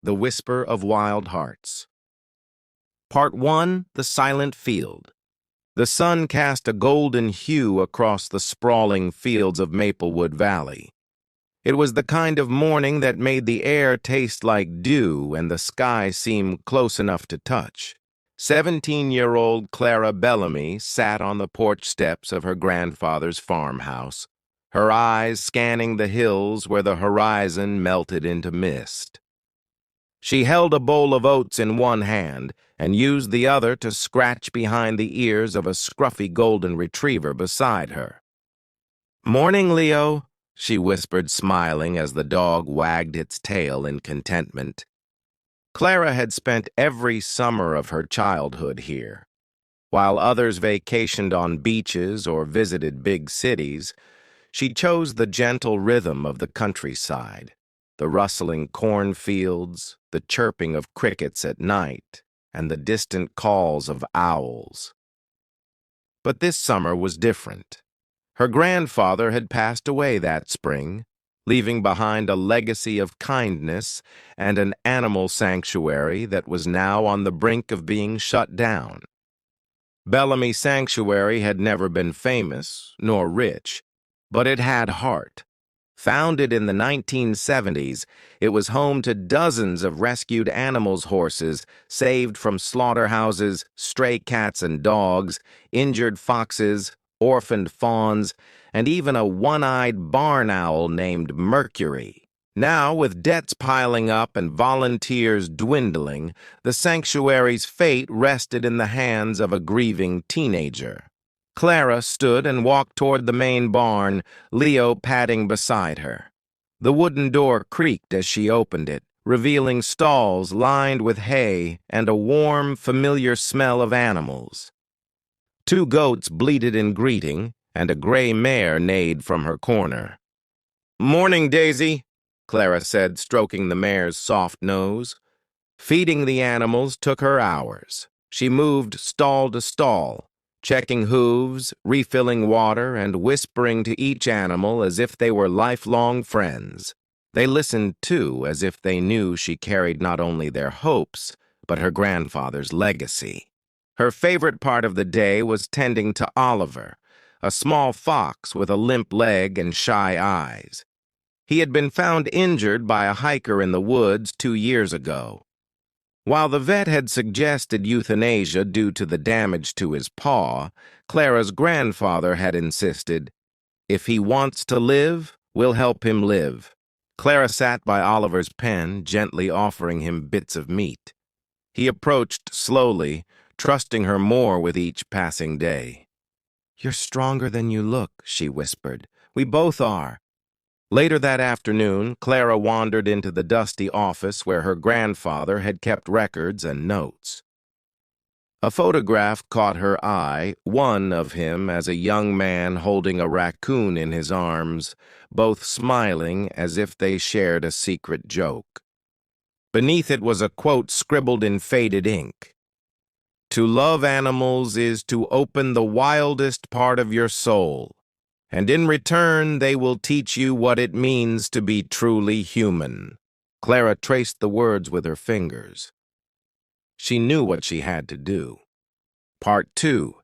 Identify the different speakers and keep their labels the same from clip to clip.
Speaker 1: The Whisper of Wild Hearts. Part 1. The Silent Field. The sun cast a golden hue across the sprawling fields of Maplewood Valley. It was the kind of morning that made the air taste like dew and the sky seem close enough to touch. 17-year-old Clara Bellamy sat on the porch steps of her grandfather's farmhouse, her eyes scanning the hills where the horizon melted into mist. She held a bowl of oats in one hand and used the other to scratch behind the ears of a scruffy golden retriever beside her. "Morning, Leo," she whispered, smiling as the dog wagged its tail in contentment. Clara had spent every summer of her childhood here. While others vacationed on beaches or visited big cities, she chose the gentle rhythm of the countryside, the rustling cornfields, the chirping of crickets at night, and the distant calls of owls. But this summer was different. Her grandfather had passed away that spring, leaving behind a legacy of kindness and an animal sanctuary that was now on the brink of being shut down. Bellamy Sanctuary had never been famous, nor rich, but it had heart. Founded in the 1970s, it was home to dozens of rescued animals' horses saved from slaughterhouses, stray cats and dogs, injured foxes, orphaned fawns, and even a one-eyed barn owl named Mercury. Now, with debts piling up and volunteers dwindling, the sanctuary's fate rested in the hands of a grieving teenager. Clara stood and walked toward the main barn, Leo padding beside her. The wooden door creaked as she opened it, revealing stalls lined with hay and a warm, familiar smell of animals. 2 goats bleated in greeting, and a gray mare neighed from her corner. "Morning, Daisy," Clara said, stroking the mare's soft nose. Feeding the animals took her hours. She moved stall to stall, checking hooves, refilling water, and whispering to each animal as if they were lifelong friends. They listened, too, as if they knew she carried not only their hopes, but her grandfather's legacy. Her favorite part of the day was tending to Oliver, a small fox with a limp leg and shy eyes. He had been found injured by a hiker in the woods 2 years ago. While the vet had suggested euthanasia due to the damage to his paw, Clara's grandfather had insisted, "If he wants to live, we'll help him live." Clara sat by Oliver's pen, gently offering him bits of meat. He approached slowly, trusting her more with each passing day. "You're stronger than you look," she whispered. "We both are." Later that afternoon, Clara wandered into the dusty office where her grandfather had kept records and notes. A photograph caught her eye, one of him as a young man holding a raccoon in his arms, both smiling as if they shared a secret joke. Beneath it was a quote scribbled in faded ink. "To love animals is to open the wildest part of your soul, and in return they will teach you what it means to be truly human." Clara traced the words with her fingers. She knew what she had to do. Part 2.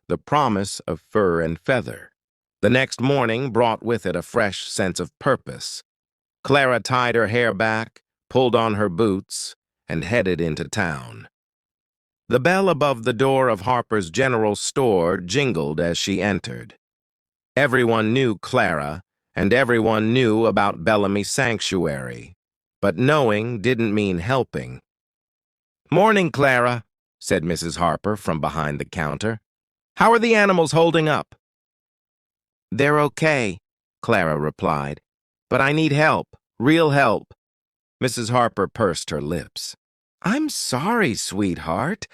Speaker 1: The Promise of Fur and Feather. The next morning brought with it a fresh sense of purpose. Clara tied her hair back, pulled on her boots, and headed into town. The bell above the door of Harper's General Store jingled as she entered. Everyone knew Clara, and everyone knew about Bellamy Sanctuary, but knowing didn't mean helping. "Morning, Clara," said Mrs. Harper from behind the counter. "How are the animals holding up?" "They're okay," Clara replied, "but I need help, real help." Mrs. Harper pursed her lips. "I'm sorry, sweetheart.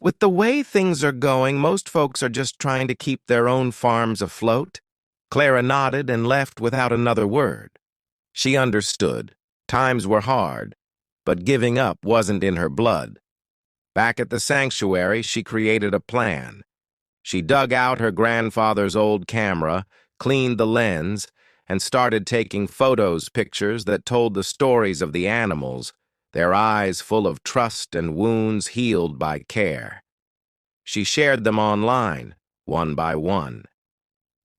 Speaker 1: With the way things are going, most folks are just trying to keep their own farms afloat." Clara nodded and left without another word. She understood. Times were hard, but giving up wasn't in her blood. Back at the sanctuary, she created a plan. She dug out her grandfather's old camera, cleaned the lens, and started taking pictures that told the stories of the animals, their eyes full of trust and wounds healed by care. She shared them online, one by one.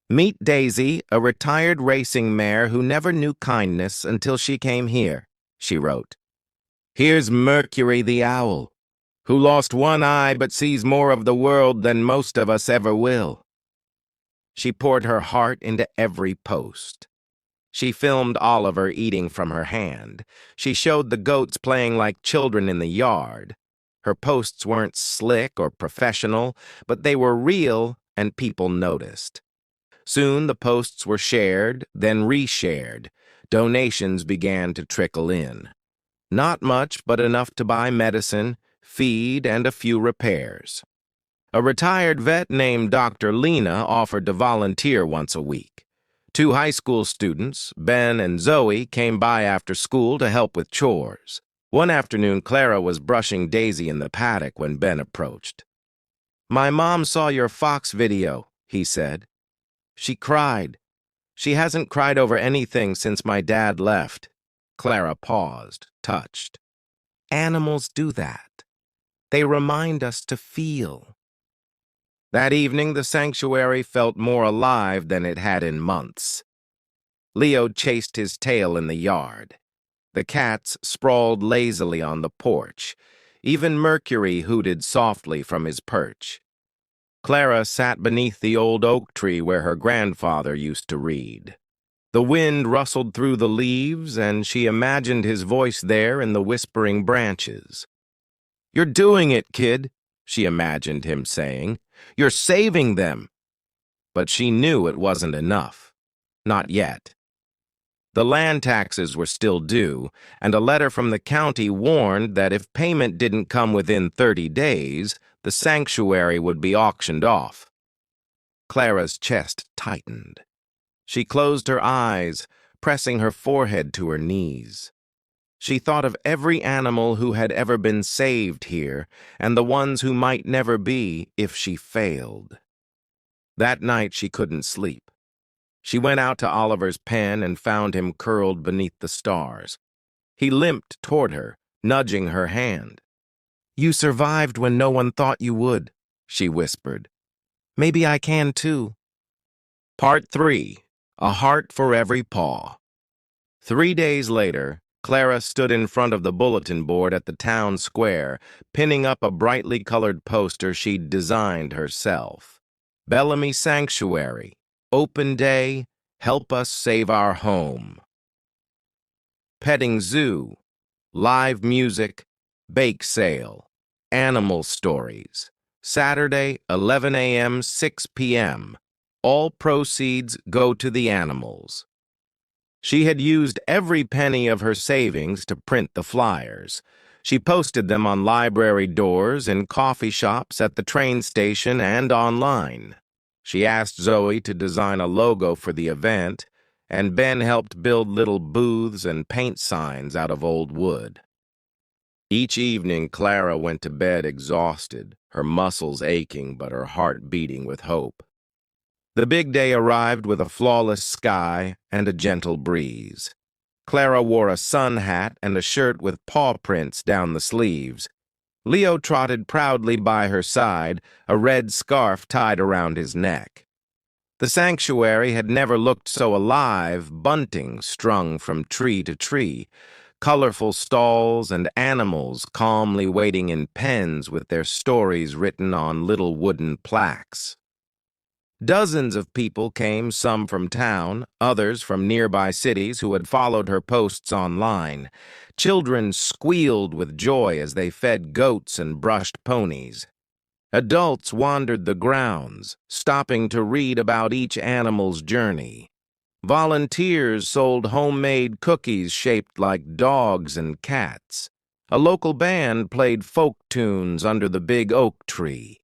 Speaker 1: Meet Daisy, a retired racing mare who never knew kindness until she came here, she wrote. Here's Mercury the owl, who lost one eye but sees more of the world than most of us ever will. She poured her heart into every post. She filmed Oliver eating from her hand. She showed the goats playing like children in the yard. Her posts weren't slick or professional, but they were real and people noticed. Soon the posts were shared, then reshared. Donations began to trickle in. Not much, but enough to buy medicine, feed, and a few repairs. A retired vet named Dr. Lena offered to volunteer once a week. 2 high school students, Ben and Zoe, came by after school to help with chores. One afternoon, Clara was brushing Daisy in the paddock when Ben approached. "My mom saw your fox video," he said. "She cried. She hasn't cried over anything since my dad left." Clara paused, touched. Animals do that. They remind us to feel. That evening, the sanctuary felt more alive than it had in months. Leo chased his tail in the yard. The cats sprawled lazily on the porch. Even Mercury hooted softly from his perch. Clara sat beneath the old oak tree where her grandfather used to read. The wind rustled through the leaves, and she imagined his voice there in the whispering branches. "You're doing it, kid," she imagined him saying. "You're saving them." But she knew it wasn't enough. Not yet. The land taxes were still due, and a letter from the county warned that if payment didn't come within 30 days, the sanctuary would be auctioned off. Clara's chest tightened. She closed her eyes, pressing her forehead to her knees. She thought of every animal who had ever been saved here, and the ones who might never be if she failed. That night she couldn't sleep. She went out to Oliver's pen and found him curled beneath the stars. He limped toward her, nudging her hand. "You survived when no one thought you would," she whispered. "Maybe I can too." Part 3. A Heart for Every Paw. 3 days later, Clara stood in front of the bulletin board at the town square, pinning up a brightly colored poster she'd designed herself. Bellamy Sanctuary. Open Day. Help us save our home. Petting Zoo. Live music. Bake sale. Animal stories. Saturday, 11 a.m., 6 p.m. All proceeds go to the animals. She had used every penny of her savings to print the flyers. She posted them on library doors, in coffee shops, at the train station, and online. She asked Zoe to design a logo for the event, and Ben helped build little booths and paint signs out of old wood. Each evening, Clara went to bed exhausted, her muscles aching but her heart beating with hope. The big day arrived with a flawless sky and a gentle breeze. Clara wore a sun hat and a shirt with paw prints down the sleeves. Leo trotted proudly by her side, a red scarf tied around his neck. The sanctuary had never looked so alive, bunting strung from tree to tree, colorful stalls and animals calmly waiting in pens with their stories written on little wooden plaques. Dozens of people came, some from town, others from nearby cities who had followed her posts online. Children squealed with joy as they fed goats and brushed ponies. Adults wandered the grounds, stopping to read about each animal's journey. Volunteers sold homemade cookies shaped like dogs and cats. A local band played folk tunes under the big oak tree.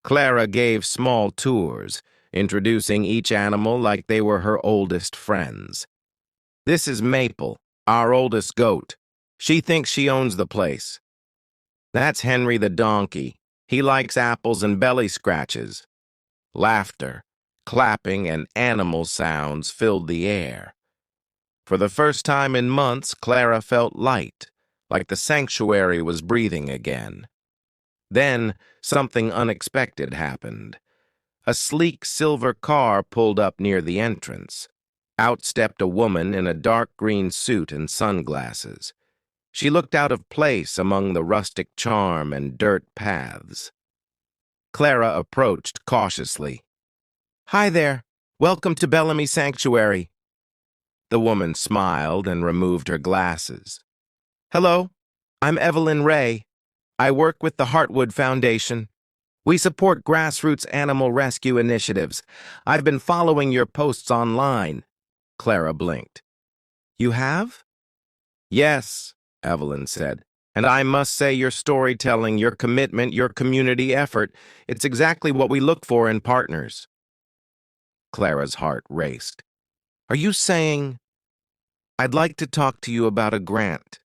Speaker 1: Clara gave small tours, introducing each animal like they were her oldest friends. "This is Maple, our oldest goat. She thinks she owns the place. That's Henry the donkey. He likes apples and belly scratches." Laughter, clapping, and animal sounds filled the air. For the first time in months, Clara felt light, like the sanctuary was breathing again. Then, something unexpected happened. A sleek silver car pulled up near the entrance. Out stepped a woman in a dark green suit and sunglasses. She looked out of place among the rustic charm and dirt paths. Clara approached cautiously. "Hi there. Welcome to Bellamy Sanctuary." The woman smiled and removed her glasses. "Hello, I'm Evelyn Ray. I work with the Heartwood Foundation. We support grassroots animal rescue initiatives. I've been following your posts online." Clara blinked. "You have?" "Yes," Evelyn said. "And I must say your storytelling, your commitment, your community effort, it's exactly what we look for in partners." Clara's heart raced. "Are you saying—" "I'd like to talk to you about a grant,"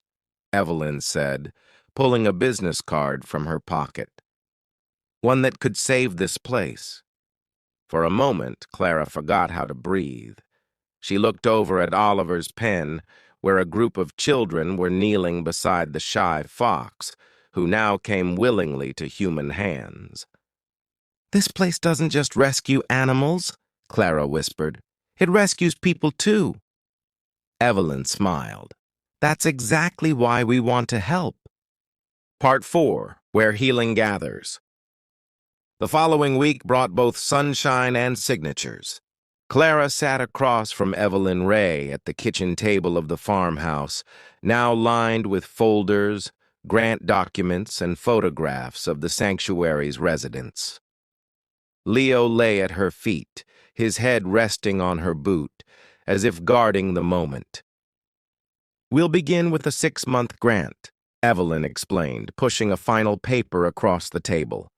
Speaker 1: Evelyn said, pulling a business card from her pocket. "One that could save this place." For a moment, Clara forgot how to breathe. She looked over at Oliver's pen, where a group of children were kneeling beside the shy fox, who now came willingly to human hands. "This place doesn't just rescue animals," Clara whispered. "It rescues people too." Evelyn smiled. "That's exactly why we want to help." Part 4, Where Healing Gathers. The following week brought both sunshine and signatures. Clara sat across from Evelyn Ray at the kitchen table of the farmhouse, now lined with folders, grant documents, and photographs of the sanctuary's residents. Leo lay at her feet, his head resting on her boot, as if guarding the moment. "We'll begin with a 6-month grant," Evelyn explained, pushing a final paper across the table.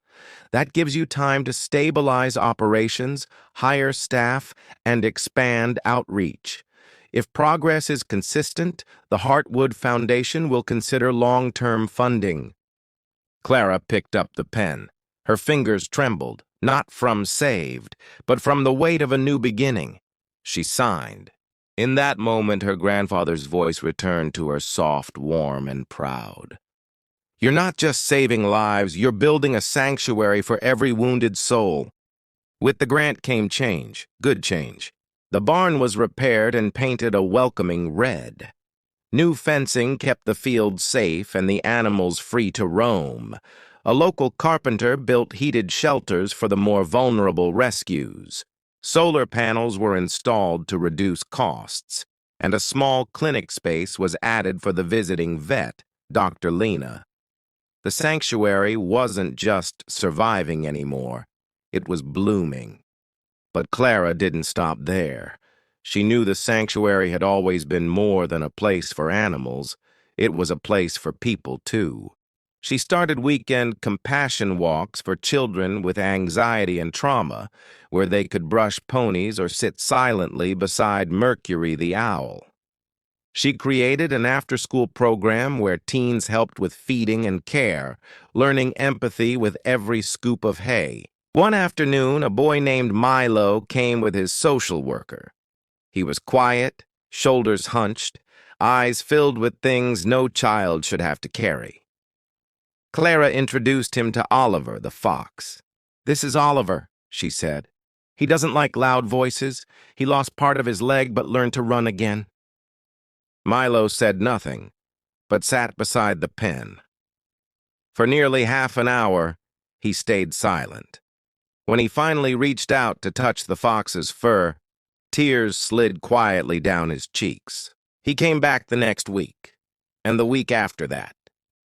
Speaker 1: "That gives you time to stabilize operations, hire staff, and expand outreach. If progress is consistent, the Heartwood Foundation will consider long-term funding." Clara picked up the pen. Her fingers trembled, not from saved, but from the weight of a new beginning. She signed. In that moment, her grandfather's voice returned to her, soft, warm, and proud. "You're not just saving lives, you're building a sanctuary for every wounded soul." With the grant came change, good change. The barn was repaired and painted a welcoming red. New fencing kept the field safe and the animals free to roam. A local carpenter built heated shelters for the more vulnerable rescues. Solar panels were installed to reduce costs, and a small clinic space was added for the visiting vet, Dr. Lena. The sanctuary wasn't just surviving anymore, it was blooming. But Clara didn't stop there. She knew the sanctuary had always been more than a place for animals. It was a place for people, too. She started weekend compassion walks for children with anxiety and trauma, where they could brush ponies or sit silently beside Mercury the owl. She created an after-school program where teens helped with feeding and care, learning empathy with every scoop of hay. One afternoon, a boy named Milo came with his social worker. He was quiet, shoulders hunched, eyes filled with things no child should have to carry. Clara introduced him to Oliver, the fox. "This is Oliver," she said. "He doesn't like loud voices. He lost part of his leg but learned to run again." Milo said nothing, but sat beside the pen. For nearly half an hour, he stayed silent. When he finally reached out to touch the fox's fur, tears slid quietly down his cheeks. He came back the next week, and the week after that.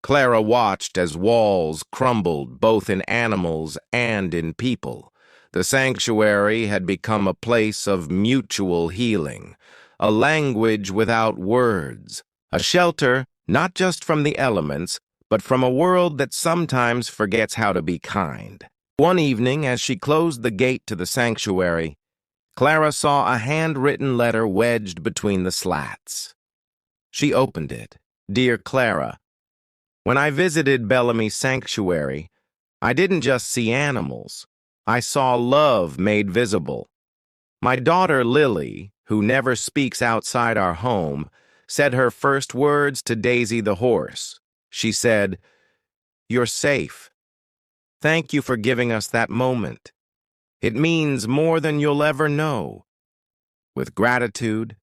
Speaker 1: Clara watched as walls crumbled both in animals and in people. The sanctuary had become a place of mutual healing, a language without words, a shelter not just from the elements, but from a world that sometimes forgets how to be kind. One evening, as she closed the gate to the sanctuary, Clara saw a handwritten letter wedged between the slats. She opened it. "Dear Clara, when I visited Bellamy Sanctuary, I didn't just see animals. I saw love made visible. My daughter Lily, who never speaks outside our home, said her first words to Daisy the horse. She said, "You're safe. Thank you for giving us that moment. It means more than you'll ever know. With gratitude,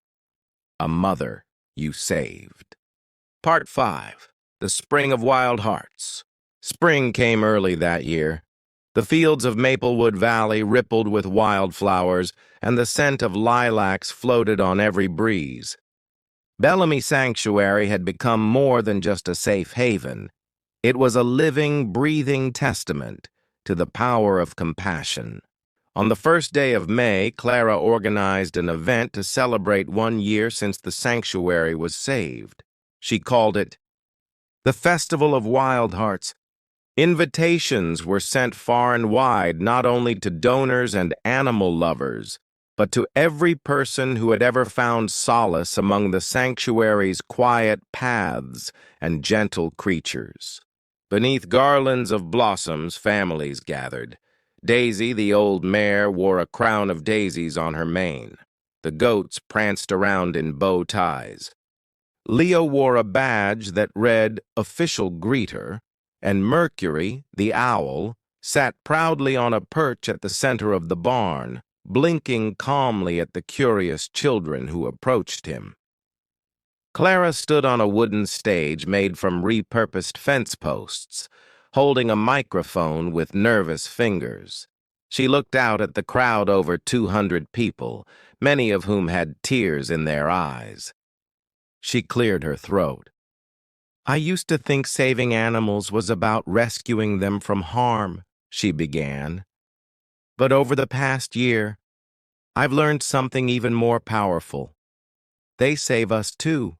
Speaker 1: a mother you saved." Part 5. The Spring of Wild Hearts. Spring came early that year. The fields of Maplewood Valley rippled with wildflowers, and the scent of lilacs floated on every breeze. Bellamy Sanctuary had become more than just a safe haven. It was a living, breathing testament to the power of compassion. On the first day of May, Clara organized an event to celebrate 1 year since the sanctuary was saved. She called it the Festival of Wild Hearts. Invitations were sent far and wide, not only to donors and animal lovers, but to every person who had ever found solace among the sanctuary's quiet paths and gentle creatures. Beneath garlands of blossoms, families gathered. Daisy, the old mare, wore a crown of daisies on her mane. The goats pranced around in bow ties. Leo wore a badge that read "Official Greeter," and Mercury, the owl, sat proudly on a perch at the center of the barn, blinking calmly at the curious children who approached him. Clara stood on a wooden stage made from repurposed fence posts, holding a microphone with nervous fingers. She looked out at the crowd, over 200 people, many of whom had tears in their eyes. She cleared her throat. "I used to think saving animals was about rescuing them from harm," she began. "But over the past year, I've learned something even more powerful. They save us too.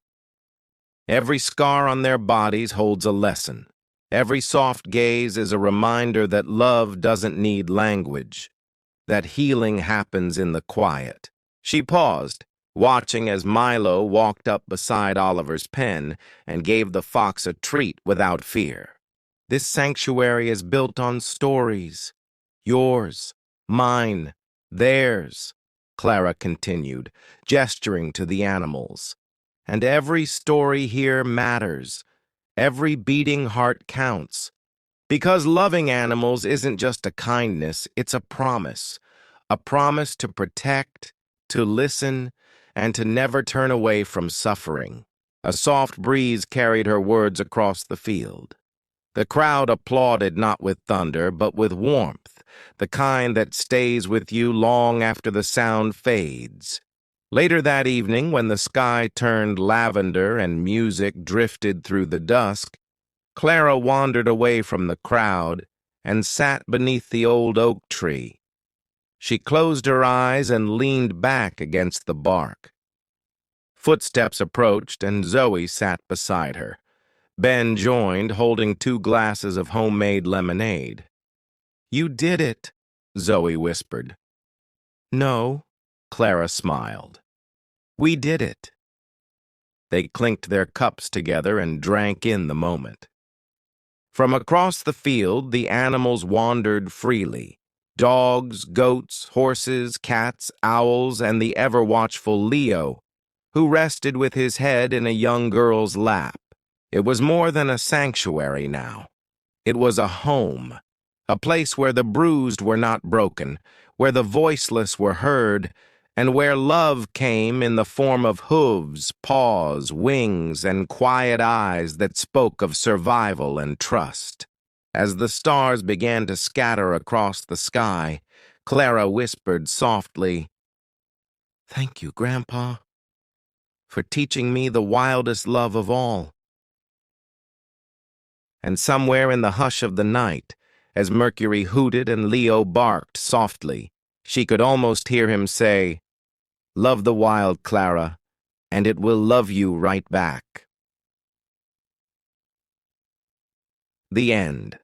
Speaker 1: Every scar on their bodies holds a lesson. Every soft gaze is a reminder that love doesn't need language, that healing happens in the quiet." She paused, watching as Milo walked up beside Oliver's pen and gave the fox a treat without fear. "This sanctuary is built on stories. Yours, mine, theirs," Clara continued, gesturing to the animals. "And every story here matters. Every beating heart counts. Because loving animals isn't just a kindness, it's a promise to protect, to listen, and to never turn away from suffering." A soft breeze carried her words across the field. The crowd applauded not with thunder, but with warmth, the kind that stays with you long after the sound fades. Later that evening, when the sky turned lavender and music drifted through the dusk, Clara wandered away from the crowd and sat beneath the old oak tree. She closed her eyes and leaned back against the bark. Footsteps approached, and Zoe sat beside her. Ben joined, holding 2 glasses of homemade lemonade. "You did it," Zoe whispered. "No," Clara smiled. "We did it." They clinked their cups together and drank in the moment. From across the field, the animals wandered freely. Dogs, goats, horses, cats, owls, and the ever-watchful Leo, who rested with his head in a young girl's lap. It was more than a sanctuary now. It was a home, a place where the bruised were not broken, where the voiceless were heard, and where love came in the form of hooves, paws, wings, and quiet eyes that spoke of survival and trust. As the stars began to scatter across the sky, Clara whispered softly, "Thank you, Grandpa, for teaching me the wildest love of all." And somewhere in the hush of the night, as Mercury hooted and Leo barked softly, she could almost hear him say, "Love the wild, Clara, and it will love you right back." The end.